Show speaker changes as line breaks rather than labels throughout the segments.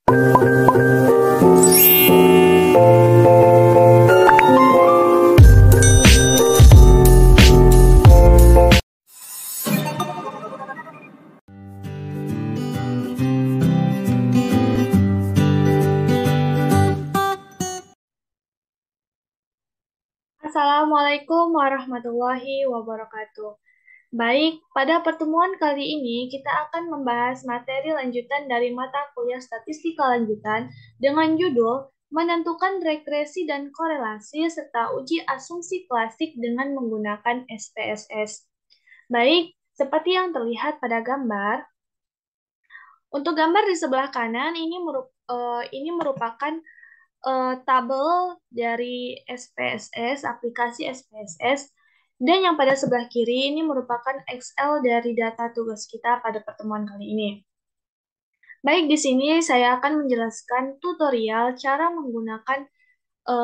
Assalamualaikum warahmatullahi wabarakatuh. Baik, pada pertemuan kali ini kita akan membahas materi lanjutan dari mata kuliah statistika lanjutan dengan judul menentukan regresi dan korelasi serta uji asumsi klasik dengan menggunakan SPSS. Baik, seperti yang terlihat pada gambar, untuk gambar di sebelah kanan ini merupakan tabel dari SPSS, aplikasi SPSS, dan yang pada sebelah kiri ini merupakan Excel dari data tugas kita pada pertemuan kali ini. Baik, di sini saya akan menjelaskan tutorial cara menggunakan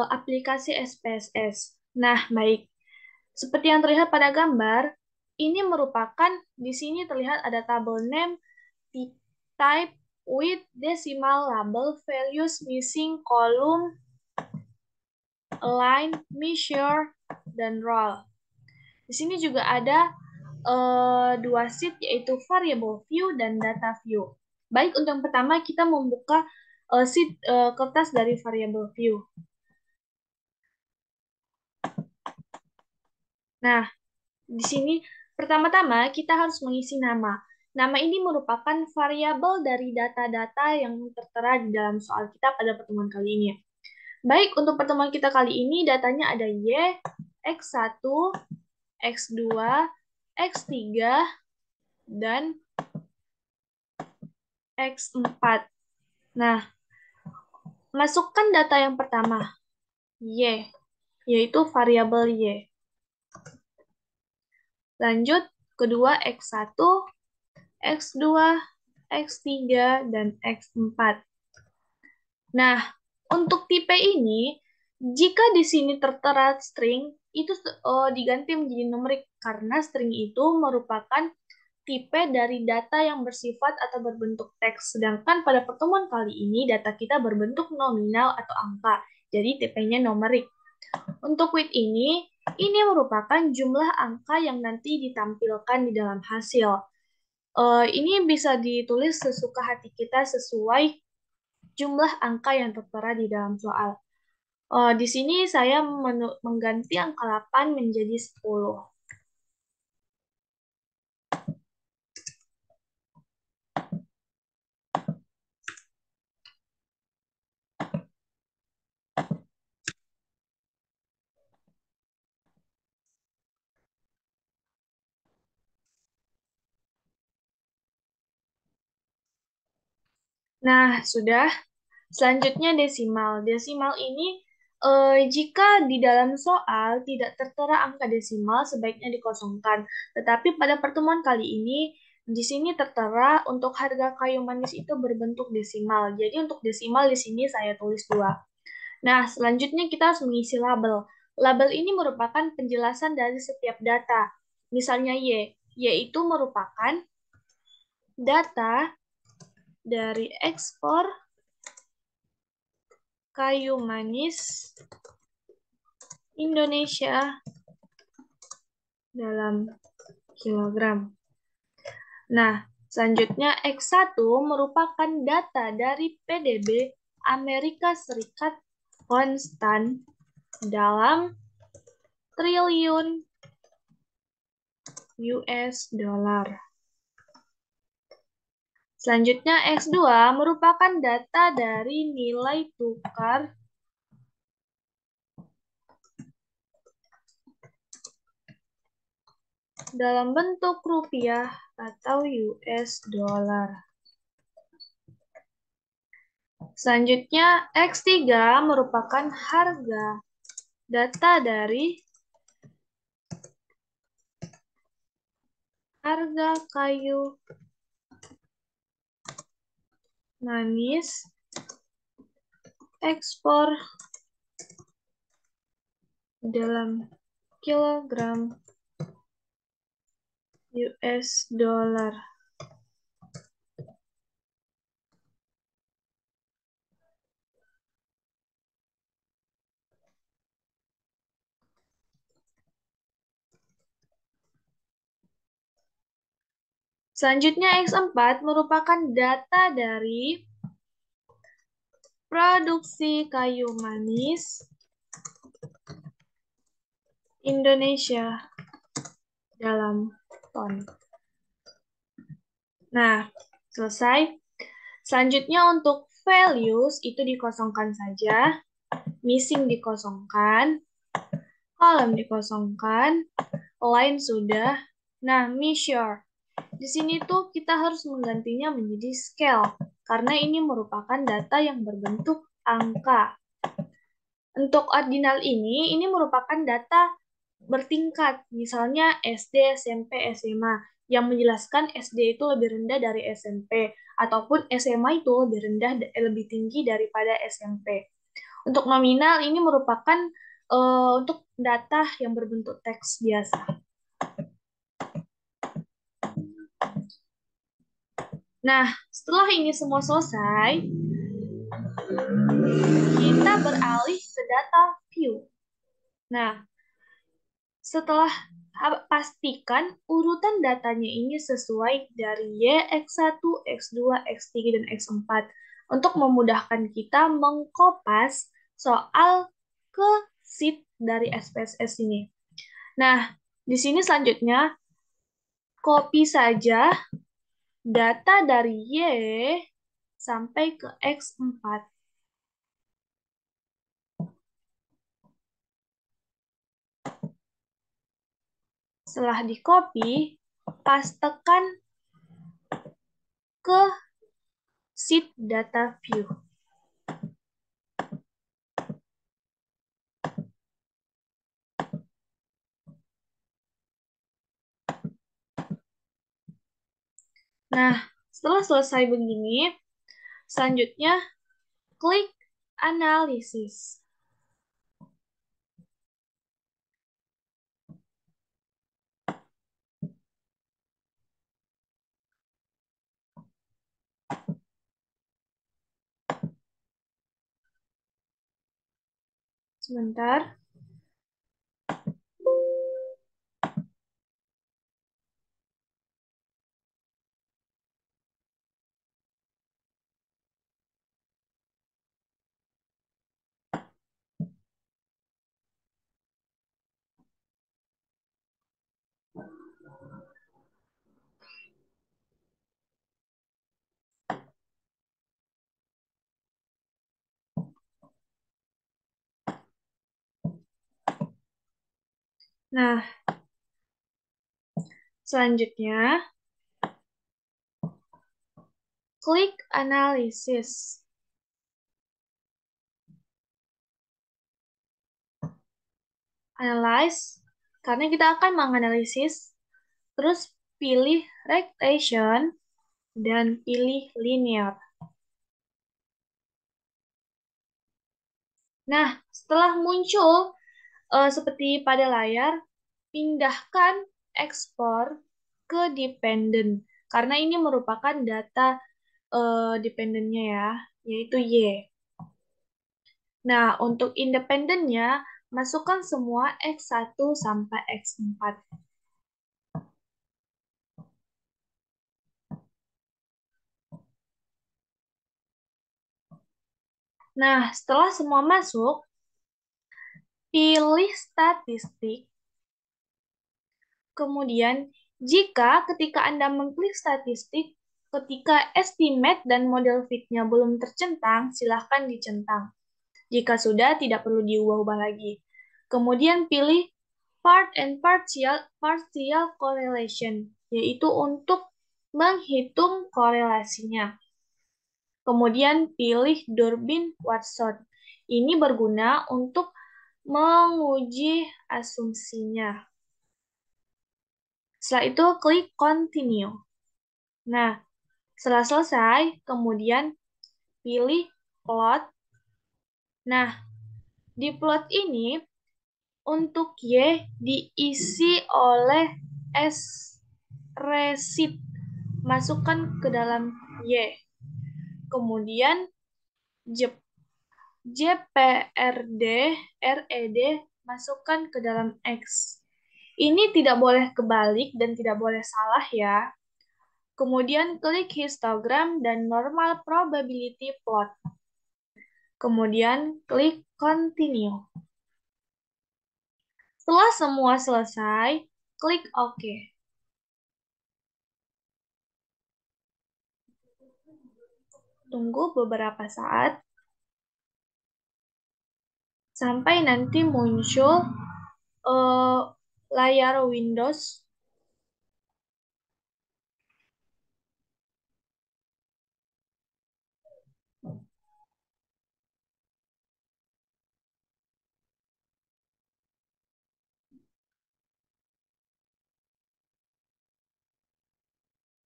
aplikasi SPSS. Nah, baik. Seperti yang terlihat pada gambar, ini merupakan, di sini terlihat ada tabel name, type, with, decimal, label, values, missing, column, align, measure, dan roll. Di sini juga ada dua sheet, yaitu variable view dan data view. Baik, untuk yang pertama kita membuka sheet kertas dari variable view. Nah, di sini pertama-tama kita harus mengisi nama. Nama ini merupakan variabel dari data-data yang tertera di dalam soal kita pada pertemuan kali ini. Baik, untuk pertemuan kita kali ini datanya ada Y, X1, X2, X3, dan X4. Nah, masukkan data yang pertama, Y, yaitu variabel Y. Lanjut, kedua X1, X2, X3, dan X4. Nah, untuk tipe ini, jika di sini tertera string, itu diganti menjadi numerik, karena string itu merupakan tipe dari data yang bersifat atau berbentuk teks. Sedangkan pada pertemuan kali ini, data kita berbentuk nominal atau angka, jadi tipenya numerik. Untuk with ini merupakan jumlah angka yang nanti ditampilkan di dalam hasil. Ini bisa ditulis sesuka hati kita sesuai jumlah angka yang tertera di dalam soal. Di sini saya mengganti angka 8 menjadi 10. Nah, sudah. Selanjutnya desimal. Desimal ini jika di dalam soal tidak tertera angka desimal, sebaiknya dikosongkan. Tetapi pada pertemuan kali ini, di sini tertera untuk harga kayu manis itu berbentuk desimal. Jadi untuk desimal di sini saya tulis 2. Nah, selanjutnya kita harus mengisi label. Label ini merupakan penjelasan dari setiap data. Misalnya Y. Y itu merupakan data dari ekspor kayu manis Indonesia dalam kilogram. Nah, selanjutnya X1 merupakan data dari PDB Amerika Serikat konstan dalam triliun US dollar. Selanjutnya X2 merupakan data dari nilai tukar dalam bentuk rupiah atau US dollar. Selanjutnya X3 merupakan data dari harga kayu manis ekspor dalam kilogram US dollar. Selanjutnya X4 merupakan data dari produksi kayu manis Indonesia dalam ton. Nah, selesai. Selanjutnya untuk values itu dikosongkan saja, missing dikosongkan, kolom dikosongkan, line sudah. Nah, measure. Di sini tuh kita harus menggantinya menjadi scale, karena ini merupakan data yang berbentuk angka. Untuk ordinal ini merupakan data bertingkat, misalnya SD, SMP, SMA, yang menjelaskan SD itu lebih rendah dari SMP, ataupun SMA itu lebih rendah, lebih tinggi daripada SMP. Untuk nominal ini merupakan untuk data yang berbentuk teks biasa. Nah, setelah ini semua selesai, kita beralih ke data view. Nah, setelah pastikan urutan datanya ini sesuai dari Y, X1, X2, X3, dan X4 untuk memudahkan kita mengkopas soal ke sheet dari SPSS ini. Nah, di sini selanjutnya copy saja data dari Y sampai ke X4. Setelah di copy, pastekan ke sheet data view. Nah, setelah selesai begini, selanjutnya klik analisis. Sebentar. Nah, selanjutnya klik analisis. Analyze, karena kita akan menganalisis, terus pilih regression dan pilih linear. Nah, setelah muncul seperti pada layar, pindahkan ekspor ke dependent, karena ini merupakan data dependennya ya, yaitu Y. Nah, untuk independennya, masukkan semua X1 sampai X4. Nah, setelah semua masuk, pilih statistik. Kemudian, jika ketika Anda mengklik statistik, ketika estimate dan model fit-nya belum tercentang, silahkan dicentang. Jika sudah, tidak perlu diubah-ubah lagi. Kemudian pilih part and partial correlation, yaitu untuk menghitung korelasinya. Kemudian pilih Durbin-Watson. Ini berguna untuk menguji asumsinya. Setelah itu klik continue. Nah, setelah selesai, kemudian pilih plot. Nah, di plot ini untuk Y diisi oleh S resit. Masukkan ke dalam Y. Kemudian JPRD, RED masukkan ke dalam X. Ini tidak boleh kebalik dan tidak boleh salah ya. Kemudian klik histogram dan normal probability plot. Kemudian klik continue. Setelah semua selesai, klik OK. Tunggu beberapa saat sampai nanti muncul eh, layar Windows.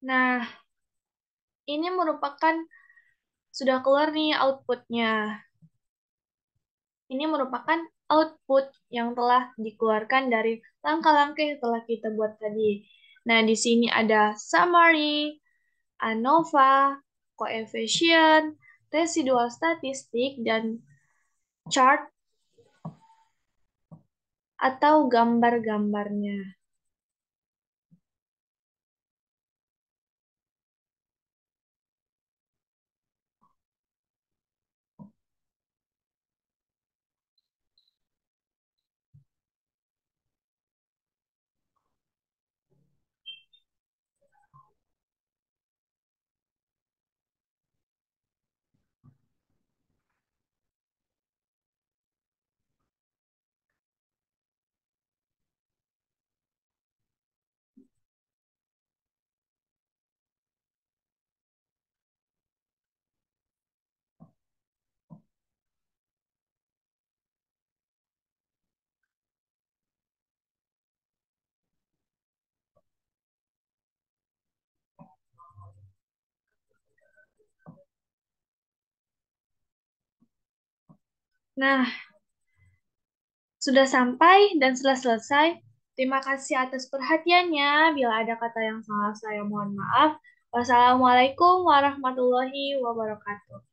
Nah, ini merupakan sudah keluar nih outputnya. Ini merupakan output yang telah dikeluarkan dari langkah-langkah yang telah kita buat tadi. Nah, di sini ada summary, ANOVA, coefficient, residual statistik, dan chart atau gambar-gambarnya. Nah, sudah sampai dan sudah selesai. Terima kasih atas perhatiannya. Bila ada kata yang salah, saya mohon maaf. Wassalamualaikum warahmatullahi wabarakatuh.